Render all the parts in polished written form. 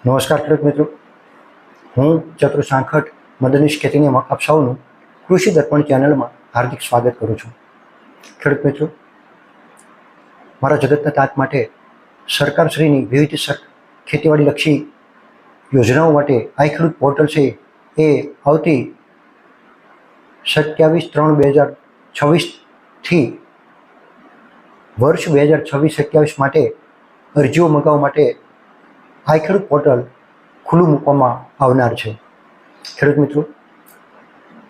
નમસ્કાર ખેડૂત મિત્રો, હું ચતુર સાંખટ મદદનીશ ખેતીની આપ સૌનું કૃષિ દર્પણ ચેનલમાં હાર્દિક સ્વાગત કરું છું. ખેડૂત મિત્રો, મારા જગતના તાત માટે સરકારશ્રીની વિવિધ ખેતીવાડીલક્ષી યોજનાઓ માટે આ ખેડૂત પોર્ટલ છે એ આવતી 27/3/2026થી વર્ષ 2026-27 માટે અરજીઓ મંગાવવા માટે આ ખેડૂત પોર્ટલ ખુલ્લું મૂકવામાં આવનાર છે. ખેડૂત મિત્રો,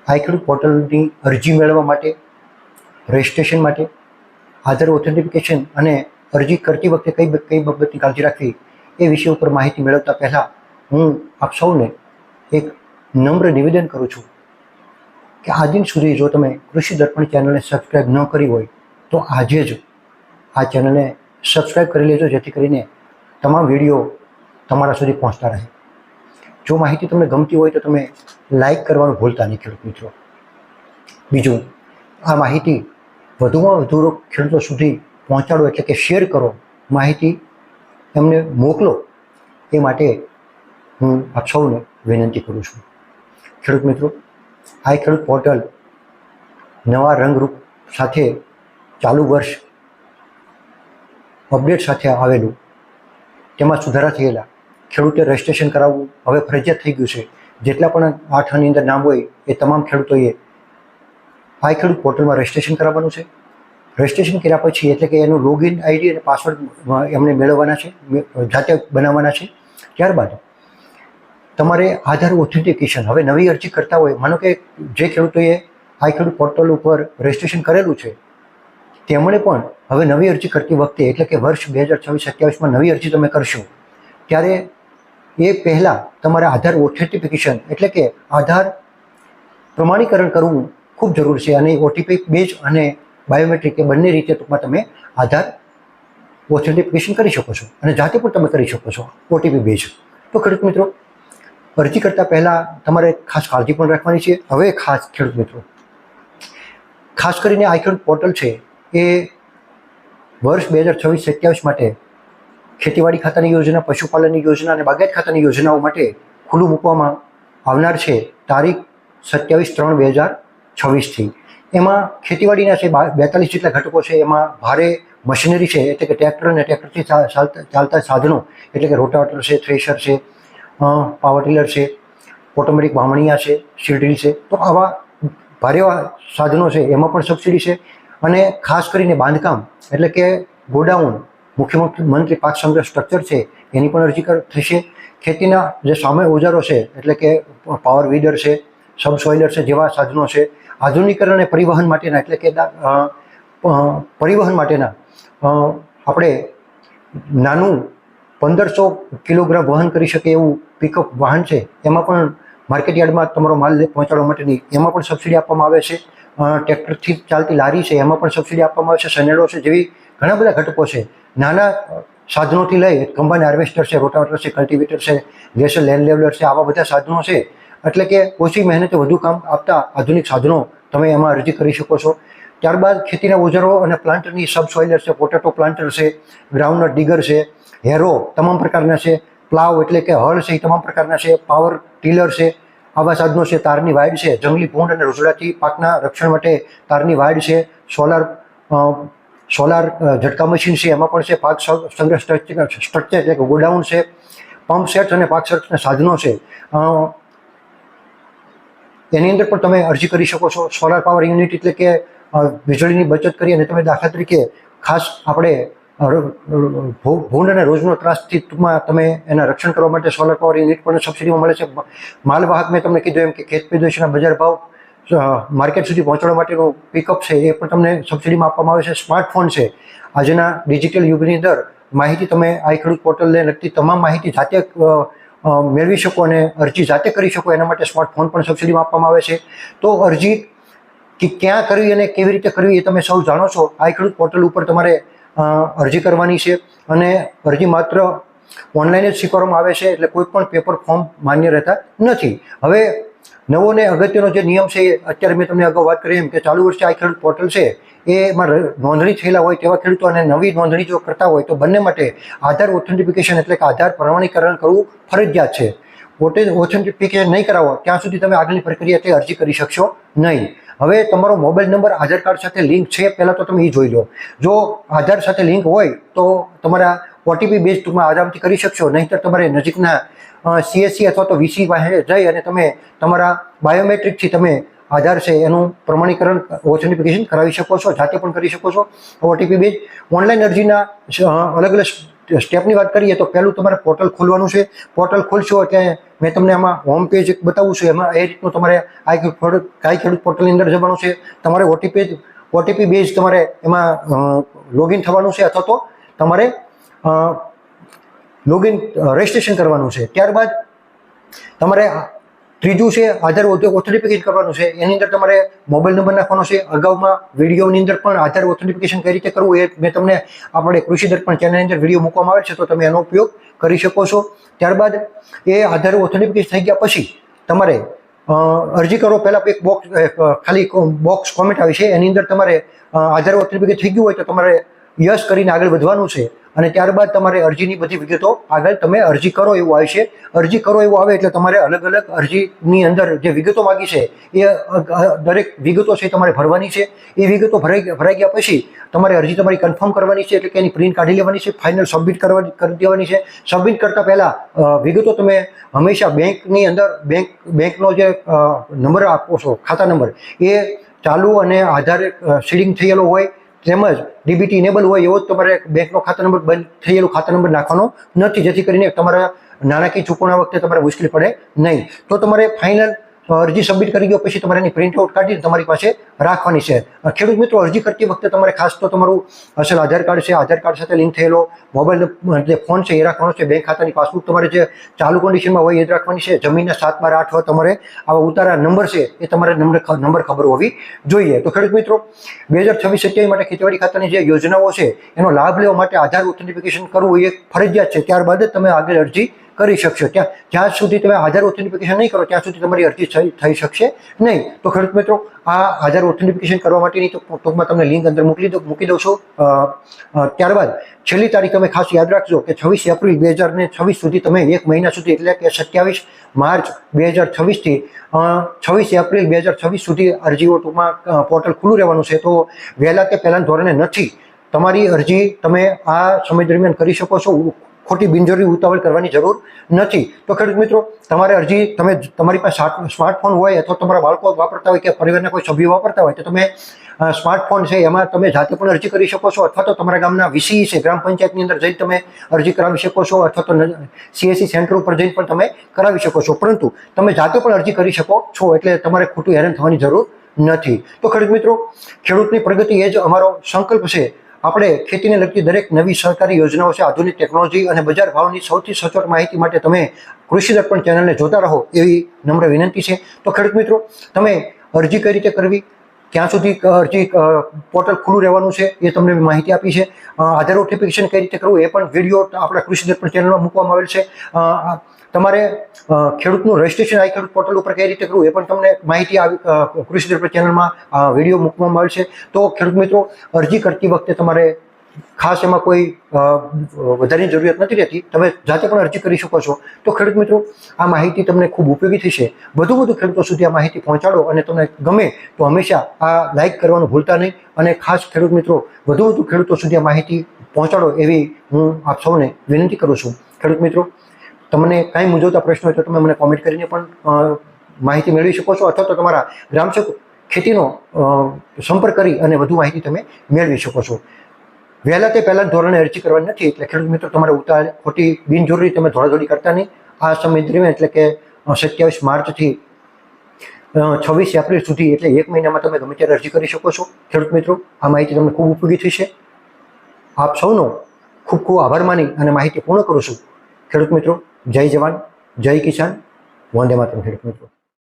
આ ખેડૂત પોર્ટલની અરજી મેળવવા માટે, રજિસ્ટ્રેશન માટે, આધાર ઓથેન્ટિફિકેશન અને અરજી કરતી વખતે કઈ બાબતની કાળજી રાખવી એ વિષય ઉપર માહિતી મેળવતા પહેલાં હું આપ સૌને એક નમ્ર નિવેદન કરું છું કે આ દિન સુધી જો તમે કૃષિ દર્પણ ચેનલને સબસ્ક્રાઈબ ન કરી હોય તો આજે જ આ ચેનલને સબસ્ક્રાઈબ કરી લેજો, જેથી કરીને તમામ વિડીયો તમારા સુધી પહોંચતા રહે. જો માહિતી તમને ગમતી હોય તો તમે લાઈક કરવાનું ભૂલતા નહીં ખેડૂત મિત્રો. બીજું, આ માહિતી વધુમાં વધુ ખેડૂતો સુધી પહોંચાડો, એટલે કે શેર કરો, માહિતી એમને મોકલો, એ માટે હું આપ સૌને વિનંતી કરું છું. ખેડૂત મિત્રો, આ ખેડૂત પોર્ટલ નવા રંગરૂપ સાથે ચાલુ વર્ષ અપડેટ સાથે આવેલું, તેમાં સુધારા થયેલા, ખેડૂતે રજિસ્ટ્રેશન કરાવવું હવે ફરજિયાત થઈ ગયું છે. જેટલા પણ 8 અંદર નામ હોય એ તમામ ખેડૂતોએ આ ખેડૂત પોર્ટલમાં રજિસ્ટ્રેશન કરાવવાનું છે. રજિસ્ટ્રેશન કર્યા પછી એટલે કે એનું લોગિન આઈડી અને પાસવર્ડ એમને મેળવવાના છે, જાતે બનાવવાના છે. ત્યારબાદ તમારે આધાર ઓથેન્ટિકેશન, હવે નવી અરજી કરતા હોય, માનો કે જે ખેડૂતોએ આ ખેડૂત પોર્ટલ ઉપર રજિસ્ટ્રેશન કરેલું છે તેમણે પણ હવે નવી અરજી કરતી વખતે એટલે કે વર્ષ 2026-27માં નવી અરજી તમે કરશો ત્યારે એ પહેલાં તમારે આધાર ઓથેન્ટિફિકેશન એટલે કે આધાર પ્રમાણીકરણ કરવું ખૂબ જરૂર છે. અને ઓટીપી બેઝ અને બાયોમેટ્રિક એ બંને રીતે ટૂંકમાં તમે આધાર ઓથેન્ટિફિકેશન કરી શકો છો અને જાતે પણ તમે કરી શકો છો ઓટીપી બેઝ. તો ખેડૂત મિત્રો, અરજી કરતાં પહેલાં તમારે ખાસ કાળજી પણ રાખવાની છે. હવે ખાસ ખેડૂત મિત્રો, ખાસ કરીને આ ખેડૂત પોર્ટલ છે એ વર્ષ 2026-27 માટે ખેતીવાડી ખાતાની યોજના, પશુપાલનની યોજના અને બાગાયત ખાતાની યોજનાઓ માટે ખુલ્લું મૂકવામાં આવનાર છે તારીખ 27/3/2026થી. એમાં ખેતીવાડીના છે 42 જેટલા ઘટકો છે. એમાં ભારે મશીનરી છે એટલે કે ટ્રેક્ટર અને ટ્રેક્ટરથી ચાલતા સાધનો એટલે કે રોટાવેટર છે, થ્રેશર છે, પાવર ટીલર છે, ઓટોમેટિક વાવણીયા છે, સીડ્રીલ છે. તો આવા ભારે સાધનો છે એમાં પણ સબસિડી છે. અને ખાસ કરીને બાંધકામ એટલે કે ગોડાઉન, મુખ્યમંત્રી પાક સંગ્રહ સ્ટ્રક્ચર છે એની પણ અરજી થશે. ખેતીના જે સામે ઓજારો છે એટલે કે પાવર વીડર છે, સબસોઇલર છે જેવા સાધનો છે, આધુનિકરણ અને પરિવહન માટેના એટલે કે પરિવહન માટેના આપણે નાનું 1500 કિલોગ્રામ વહન કરી શકે એવું પિકઅપ વાહન છે, એમાં પણ માર્કેટ યાર્ડમાં તમારો માલ પહોંચાડવા માટેની એમાં પણ સબસિડી આપવામાં આવે છે. ટ્રેક્ટરથી ચાલતી લારી છે એમાં પણ સબસિડી આપવામાં આવે છે. સનેડો છે જેવી ઘણા બધા ઘટકો છે. નાના સાધનોથી લઈ કમ્બાઇન હાર્વેસ્ટર છે, રોટાવેટર છે, કલ્ટિવેટર છે, ગેસર લેન્ડ લેવલર છે, આવા બધા સાધનો છે. એટલે કે ઓછી મહેનતે વધુ કામ આપતા આધુનિક સાધનો તમે એમાં અરજી કરી શકો છો. ત્યારબાદ ખેતીના ઓજારો અને પ્લાન્ટરની સબસોઇલર છે, પોટેટો પ્લાન્ટર છે, ગ્રાઉન્ડનટ ડિગર છે, હેરો તમામ પ્રકારના છે, પ્લાવ એટલે કે હળ છે એ તમામ પ્રકારના છે, પાવર ટીલર છે, આવા સાધનો છે. તારની વાડ છે, જંગલી ભૂંડ અને રોઝડાથી પાકના રક્ષણ માટે તારની વાડ છે, સોલાર ઝટકા મશીન છે એમાં પણ છે, પાક સંગ્રહ સ્ટ્રક્ચર એટલે કે ગોડાઉન છે, પંપ સેટ અને પાક સંરક્ષણના સાધનો છે. એની અંદર પણ તમે અરજી કરી શકો છો. સોલાર પાવર યુનિટ એટલે કે વીજળીની બચત કરી અને તમે દાખલા તરીકે ખાસ આપણે ભૂંડ અને રોજનો ત્રાસથી ટૂંકમાં તમે એના રક્ષણ કરવા માટે સોલાર પાવર યુનિટ પણ સબસિડીમાં મળે છે. માલવાહક મેં તમને કીધું એમ કે ખેત પેદાશોના બજાર ભાવ માર્કેટ સુધી પહોંચાડવા માટેનું પિકઅપ છે એ પણ તમને સબસિડીમાં આપવામાં આવે છે. સ્માર્ટફોન છે, આજના ડિજિટલ યુગની અંદર માહિતી તમે આ ખેડૂત પોર્ટલને લગતી તમામ માહિતી જાતે મેળવી શકો અને અરજી જાતે કરી શકો એના માટે સ્માર્ટફોન પણ સબસિડીમાં આપવામાં આવે છે. તો અરજી ક્યાં કરવી અને કેવી રીતે કરવી એ તમે સૌ જાણો છો. આ ખેડૂત પોર્ટલ ઉપર તમારે અરજી કરવાની છે અને અરજી માત્ર ઓનલાઈન જ સ્વીકારવામાં આવે છે, એટલે કોઈ પણ પેપર ફોર્મ માન્ય રહેતા નથી. હવે નવો ને અગત્યનો જે નિયમ છે એ અત્યારે મેં તમને અગાઉ વાત કરી એમ કે ચાલુ વર્ષે આ ખેડૂત પોર્ટલ છે એમાં નોંધણી થયેલા હોય તેવા ખેડૂતો અને નવી નોંધણી જો કરતા હોય તો બંને માટે આધાર ઓથેન્ટિફિકેશન એટલે કે આધાર પ્રમાણીકરણ કરવું ફરજિયાત છે. ઓથેન્ટિફિકેશન નહીં કરાવો ત્યાં સુધી તમે આગળની પ્રક્રિયા અરજી કરી શકશો નહીં. હવે તમારો મોબાઈલ નંબર આધાર કાર્ડ સાથે લિંક છે પહેલાં તો તમે એ જોઈ લો. જો આધાર સાથે લિંક હોય તો તમારા ઓટીપી બેઝ ટૂંકમાં આરામથી કરી શકશો, નહીંતર તમારે નજીકના CSC અથવા તો VC પાસે જઈ અને તમે તમારા બાયોમેટ્રિકથી તમે આધાર છે એનું પ્રમાણીકરણ ઓથેન્ટિફિકેશન કરાવી શકો છો, જાતે પણ કરી શકો છો. ઓટીપી બેઝ ઓનલાઈન અરજીના અલગ અલગ સ્ટેપની વાત કરીએ તો પહેલું તમારે પોર્ટલ ખોલવાનું છે. પોર્ટલ ખોલશો એટલે મેં તમને આમાં હોમ પેજ બતાવું છું, એમાં એ રીતનું તમારે આ ખેડૂત પોર્ટલની અંદર જવાનું છે. તમારે ઓટીપી બેઝ તમારે એમાં લોગિન થવાનું છે અથવા તો તમારે લોગિન રજિસ્ટ્રેશન કરવાનું છે. ત્યારબાદ તમારે ત્રીજું છે આધાર ઓથેન્ટિફિકેશન કરવાનું છે. એની અંદર તમારે મોબાઈલ નંબર નાખવાનો છે. અગાઉમાં વિડીયોની અંદર પણ આધાર ઓથેન્ટિફિકેશન કઈ રીતે કરવું એ મેં તમને આપણે કૃષિ દર્પણ ચેનલની અંદર વિડીયો મૂકવામાં આવે છે, તો તમે એનો ઉપયોગ કરી શકો છો. ત્યારબાદ એ આધાર ઓથેન્ટિફિકેશન થઈ ગયા પછી તમારે અરજી કરો પહેલાં એક ખાલી બોક્સ કોમેન્ટ આવી છે, એની અંદર તમારે આધાર ઓથેન્ટિફિકેશન થઈ ગયું હોય તો તમારે યસ કરીને આગળ વધવાનું છે. અને ત્યારબાદ તમારે અરજીની બધી વિગતો આગળ તમે અરજી કરો એવું આવશે. અરજી કરો એવું આવે એટલે તમારે અલગ અલગ અરજીની અંદર જે વિગતો માગી છે એ દરેક વિગતો છે તમારે ભરવાની છે. એ વિગતો ભરાઈ ગયા પછી તમારે અરજી તમારી કન્ફર્મ કરવાની છે, એટલે કે એની પ્રિન્ટ કાઢી લેવાની છે, ફાઇનલ સબમિટ કરી દેવાની છે. સબમિટ કરતાં પહેલાં વિગતો તમે હંમેશા બેંકની અંદર બેંકનો જે નંબર આપો છો, ખાતા નંબર, એ ચાલુ અને આધાર સીડિંગ થયેલો હોય તેમજ ડીબીટી ઇનેબલ હોય એવો જ તમારે બેંકનો ખાતા નંબર બંધ થયેલો ખાતા નંબર નાખવાનો નથી, જેથી કરીને તમારા નાણાકીય ચૂકવણા વખતે તમારે મુશ્કેલી પડે નહીં. તો તમારે ફાઇનલ અરજી સબમિટ કરી ગયો પછી તમારે એની પ્રિન્ટ આઉટ કાઢીને તમારી પાસે રાખવાની છે. ખેડૂત મિત્રો, અરજી કરતી વખતે તમારે ખાસ તો તમારું અસલ આધાર કાર્ડ છે, આધાર કાર્ડ સાથે લિંક થયેલો મોબાઈલ જે ફોન છે એ રાખવાનો છે. બેંક ખાતાની પાસબુક તમારે જે ચાલુ કન્ડિશનમાં હોય એ જ રાખવાની છે. જમીનના 7, 12, 8 તમારે આવા ઉતારા નંબર છે એ તમારે નંબર ખબર હોવી જોઈએ. તો ખેડૂત મિત્રો, 2026-27 માટે ખેતીવાડી ખાતાની જે યોજનાઓ છે એનો લાભ લેવા માટે આધાર ઓથેન્ટિફિકેશન કરવું એ ફરજિયાત છે. ત્યારબાદ જ તમે આગળ અરજી કરી શકશો. જ્યાં સુધી તમે આધાર ઓથેન્ટિફિકેશન નહીં કરો ત્યાં સુધી તમારી અરજી થઈ શકશે નહીં. તો ખેડૂત મિત્રો, આ આધાર ઓથેન્ટિફિકેશન કરવા માટેની તો ટૂંકમાં તમને લિંક અંદર મૂકી દઉં છું. ત્યારબાદ છેલ્લી તારીખ તમે ખાસ યાદ રાખજો કે 26 એપ્રિલ 2026 સુધી તમે 1 મહિના સુધી, એટલે કે 27 માર્ચ 2026થી 26 એપ્રિલ 2026 સુધી અરજીઓ ટૂંકમાં પોર્ટલ ખુલ્લું રહેવાનું છે. તો વહેલા કે પહેલાં ધોરણે નથી, તમારી અરજી તમે આ સમય દરમિયાન કરી શકો છો. ખોટી બિનજરૂરી ઉતાવળ કરવાની જરૂર નથી. તો ખેડૂત મિત્રો, તમારે અરજી તમારી પાસે સ્માર્ટફોન હોય અથવા તમારા બાળકો વાપરતા હોય કે પરિવારના કોઈ સભ્યો વાપરતા હોય તો તમે સ્માર્ટફોન છે એમાં તમે જાતે પણ અરજી કરી શકો છો, અથવા તો તમારા ગામના VC છે, ગ્રામ પંચાયતની અંદર જઈને તમે અરજી કરાવી શકો છો, અથવા તો CSC સેન્ટર ઉપર જઈને પણ તમે કરાવી શકો છો. પરંતુ તમે જાતે પણ અરજી કરી શકો છો, એટલે તમારે ખોટું હેરાન થવાની જરૂર નથી. તો ખેડૂત મિત્રો, ખેડૂતની પ્રગતિ એ જ અમારો સંકલ્પ છે. આપણે ખેતીને લગતી દરેક નવી સરકારી યોજનાઓ છે, આધુનિક ટેકનોલોજી અને બજાર ભાવની સૌથી સચોટ માહિતી માટે તમે કૃષિ દર્પણ ચેનલને જોતા રહો એવી નમ્ર વિનંતી છે. તો ખેડૂત મિત્રો, તમે અરજી કઈ રીતે કરવી, ક્યાં સુધી અરજી પોર્ટલ ખુલ્લું રહેવાનું છે એ તમને માહિતી આપી છે. આધાર ઓથેન્ટિફિકેશન કઈ રીતે કરવું એ પણ વિડીયો આપણા કૃષિ દર્પણ ચેનલમાં મૂકવામાં આવેલ છે. તમારે ખેડૂતનું રજિસ્ટ્રેશન આ ખેડૂત પોર્ટલ ઉપર કઈ રીતે કરવું એ પણ તમને માહિતી આવી કૃષિ દર્પણ ચેનલમાં વિડીયો મૂકવામાં આવેલ છે. તો ખેડૂત મિત્રો, અરજી કરતી વખતે તમારે ખાસ એમાં કોઈ વધારેની જરૂરિયાત નથી રહેતી, તમે જાતે પણ અરજી કરી શકો છો. તો ખેડૂત મિત્રો, આ માહિતી તમને ખૂબ ઉપયોગી થશે. વધુ ખેડૂતો સુધી આ માહિતી પહોંચાડો અને તમને ગમે તો હંમેશા આ લાઇક કરવાનું ભૂલતા નહીં. અને ખાસ ખેડૂત મિત્રો, વધુ ખેડૂતો સુધી આ માહિતી પહોંચાડો એવી હું આપ સૌને વિનંતી કરું છું. ખેડૂત મિત્રો, તમને કાંઈ મૂંઝવતા પ્રશ્નો હોય તો તમે મને કોમેન્ટ કરીને પણ માહિતી મેળવી શકો છો, અથવા તો તમારા ગ્રામસેવક ખેતીનો સંપર્ક કરી અને વધુ માહિતી તમે મેળવી શકો છો. વહેલા તે પહેલાં ધોરણે અરજી કરવાની નથી, એટલે ખેડૂત મિત્રો તમારે ખોટી બિનજરૂરી તમે દોડાદોડી કરતા નહીં. આ સમય દરમિયાન એટલે કે 27 માર્ચથી 26 એપ્રિલ સુધી, એટલે 1 મહિનામાં તમે ગમે ત્યારે અરજી કરી શકો છો. ખેડૂત મિત્રો, આ માહિતી તમને ખૂબ ઉપયોગી થશે. આપ સૌનો ખૂબ ખૂબ આભાર માની અને માહિતી પૂર્ણ કરું છું. ખેડૂત મિત્રો, જય જવાન, જય કિસાન, વંદે માતરમ. ખેડૂત મિત્રો.